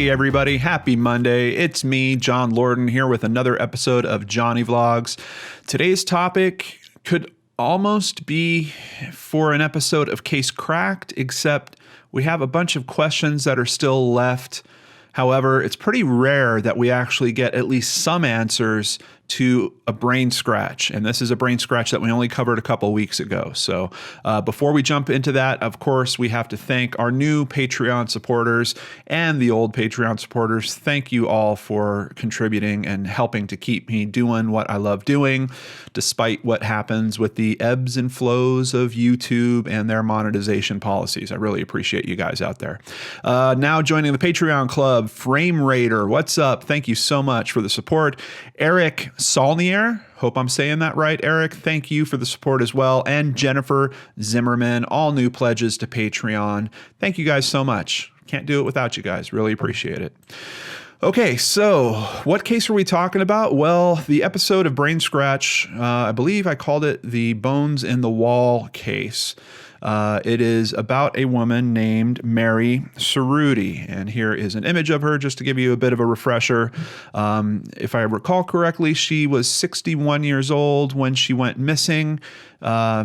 Hey everybody, happy Monday. It's me, John Lorden, here with another episode of Johnny Vlogs. Today's topic could almost be for an episode of Case Cracked, except we have a bunch of questions that are still left. However, it's pretty rare that we actually get at least some answers to a brain scratch. And this is a brain scratch that we only covered a couple weeks ago. So before we jump into that, of course, we have to thank our new Patreon supporters and the old Patreon supporters. Thank you all for contributing and helping to keep me doing what I love doing, despite what happens with the ebbs and flows of YouTube and their monetization policies. I really appreciate you guys out there. Now joining the Patreon club, Frame Raider. What's up? Thank you so much for the support. Eric Saulnier, hope I'm saying that right, Eric. Thank you for the support as well. And Jennifer Zimmerman, all new pledges to Patreon. Thank you guys so much. Can't do it without you guys. Really appreciate it. Okay, so what case are we talking about? Well, the episode of Brainscratch, I believe I called it the Bones in the Wall case. It is about a woman named Mary Cerruti, and here is an image of her just to give you a bit of a refresher. If I recall correctly, she was 61 years old when she went missing. Her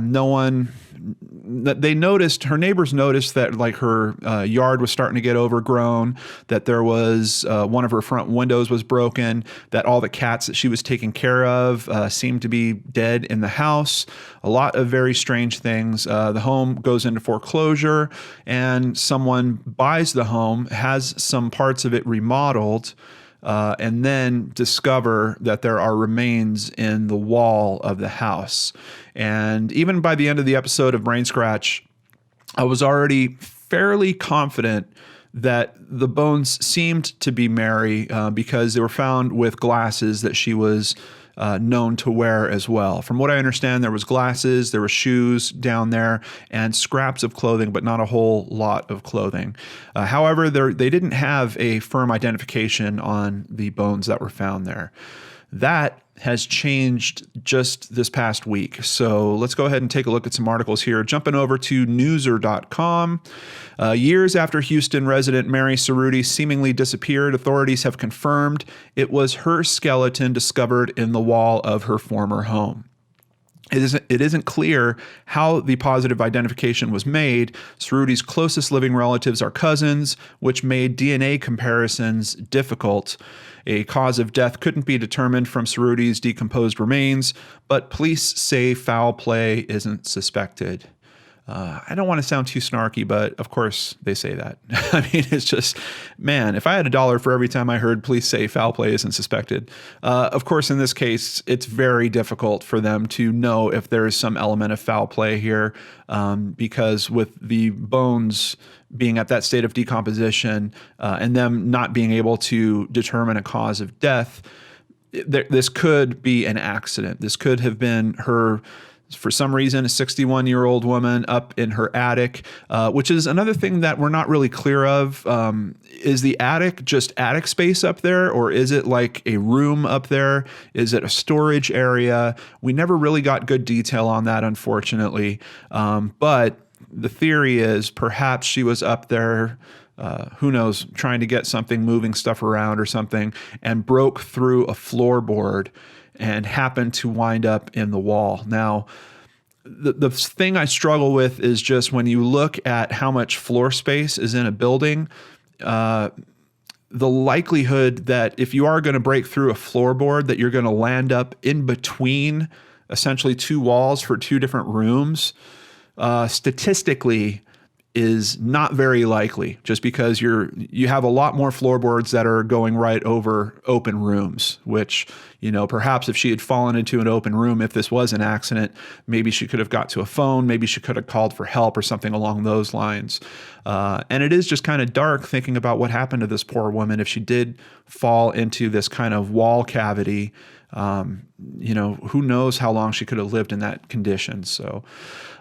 neighbors noticed that like her yard was starting to get overgrown, that there was one of her front windows was broken, that all the cats that she was taking care of seemed to be dead in the house. A lot of very strange things. The home goes into foreclosure and someone buys the home, has some parts of it remodeled, and then discover that there are remains in the wall of the house. And even by the end of the episode of Brainscratch, I was already fairly confident that the bones seemed to be Mary because they were found with glasses that she was known to wear as well. From what I understand, there was glasses, there were shoes down there, and scraps of clothing, but not a whole lot of clothing. However, they didn't have a firm identification on the bones that were found there. That has changed just this past week. So let's go ahead and take a look at some articles here. Jumping over to newser.com. Years after Houston resident Mary Cerruti seemingly disappeared, authorities have confirmed it was her skeleton discovered in the wall of her former home. It isn't clear how the positive identification was made. Cerruti's closest living relatives are cousins, which made DNA comparisons difficult. A cause of death couldn't be determined from Cerruti's decomposed remains, but police say foul play isn't suspected. I don't want to sound too snarky, but of course they say that. I mean, it's just, man, if I had $1 for every time I heard police say foul play isn't suspected. Of course, in this case, it's very difficult for them to know if there is some element of foul play here because with the bones being at that state of decomposition and them not being able to determine a cause of death, this could be an accident. This could have been her, for some reason, a 61-year-old woman up in her attic, which is another thing that we're not really clear of. Is the attic just attic space up there, or is it like a room up there? Is it a storage area? We never really got good detail on that, unfortunately. But the theory is perhaps she was up there, who knows, trying to get something, moving stuff around or something, and broke through a floorboard and happened to wind up in the wall. Now, the thing I struggle with is just when you look at how much floor space is in a building, the likelihood that if you are going to break through a floorboard, that you're going to land up in between essentially two walls for two different rooms, statistically is not very likely, just because you have a lot more floorboards that are going right over open rooms, which, you know, perhaps if she had fallen into an open room, if this was an accident, maybe she could have got to a phone, maybe she could have called for help or something along those lines. And it is just kind of dark thinking about what happened to this poor woman if she did fall into this kind of wall cavity. You know, who knows how long she could have lived in that condition. So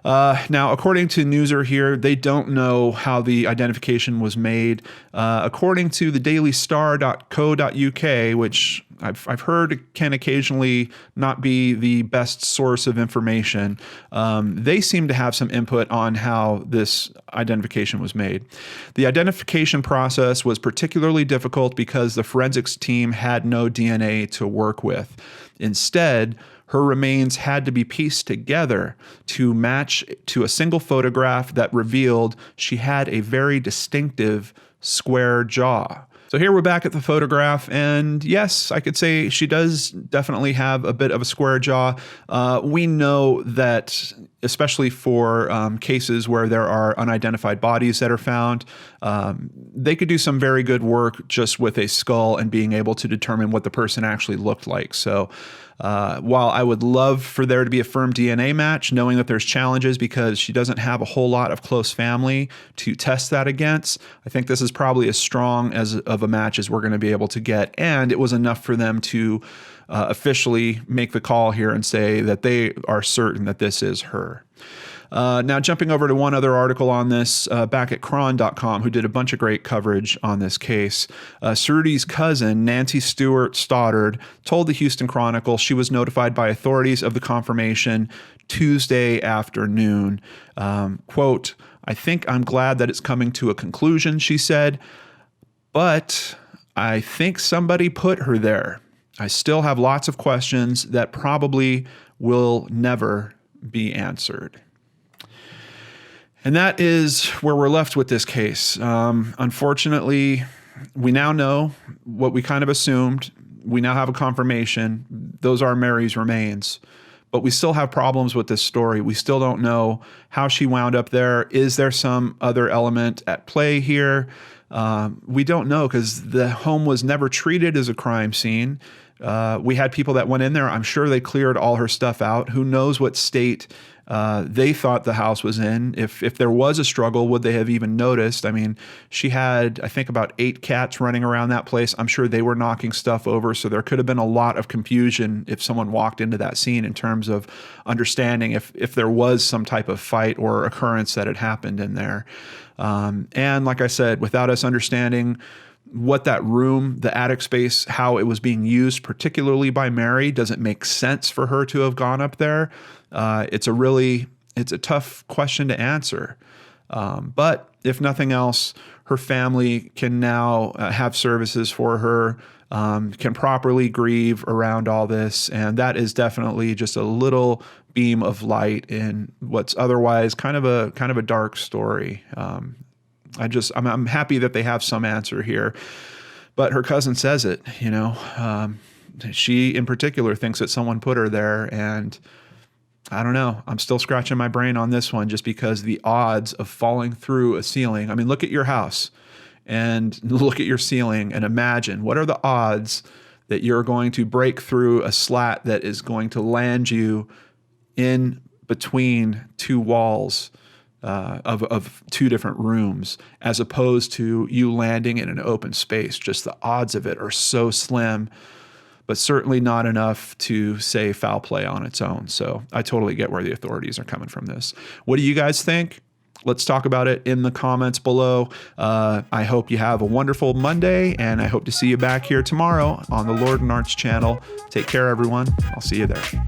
now, according to Newser here, they don't know how the identification was made. According to the dailystar.co.uk, which I've heard can occasionally not be the best source of information. They seem to have some input on how this identification was made. The identification process was particularly difficult because the forensics team had no DNA to work with. Instead, her remains had to be pieced together to match to a single photograph that revealed she had a very distinctive square jaw. So here we're back at the photograph, and yes, I could say she does definitely have a bit of a square jaw. We know that, especially for cases where there are unidentified bodies that are found, they could do some very good work just with a skull and being able to determine what the person actually looked like. So while I would love for there to be a firm DNA match, knowing that there's challenges because she doesn't have a whole lot of close family to test that against, I think this is probably as strong of a match as we're going to be able to get. And it was enough for them to officially make the call here and say that they are certain that this is her. Now, jumping over to one other article on this, back at Cron.com, who did a bunch of great coverage on this case. Cerruti's cousin, Nancy Stewart Stoddard, told the Houston Chronicle she was notified by authorities of the confirmation Tuesday afternoon. Quote, "I think I'm glad that it's coming to a conclusion," she said, "but I think somebody put her there. I still have lots of questions that probably will never be answered." And that is where we're left with this case. Unfortunately, we now know what we kind of assumed. We now have a confirmation. Those are Mary's remains. But we still have problems with this story. We still don't know how she wound up there. Is there some other element at play here? We don't know because the home was never treated as a crime scene. We had people that went in there. I'm sure they cleared all her stuff out. Who knows what state they thought the house was in. If there was a struggle, would they have even noticed? I mean, she had, I think, about 8 cats running around that place. I'm sure they were knocking stuff over. So there could have been a lot of confusion if someone walked into that scene in terms of understanding if there was some type of fight or occurrence that had happened in there. And like I said, without us understanding what that room, the attic space, how it was being used, particularly by Mary, does it make sense for her to have gone up there? It's a tough question to answer. But if nothing else, her family can now have services for her, can properly grieve around all this. And that is definitely just a little beam of light in what's otherwise kind of a dark story. I'm happy that they have some answer here, but her cousin says it, she in particular thinks that someone put her there, and I don't know. I'm still scratching my brain on this one just because the odds of falling through a ceiling. I mean, look at your house and look at your ceiling and imagine what are the odds that you're going to break through a slat that is going to land you in between 2 walls of 2 different rooms, as opposed to you landing in an open space. Just the odds of it are so slim, but certainly not enough to say foul play on its own. So I totally get where the authorities are coming from this. What do you guys think? Let's talk about it in the comments below. I hope you have a wonderful Monday, and I hope to see you back here tomorrow on the Lord and Arts channel. Take care, everyone. I'll see you there.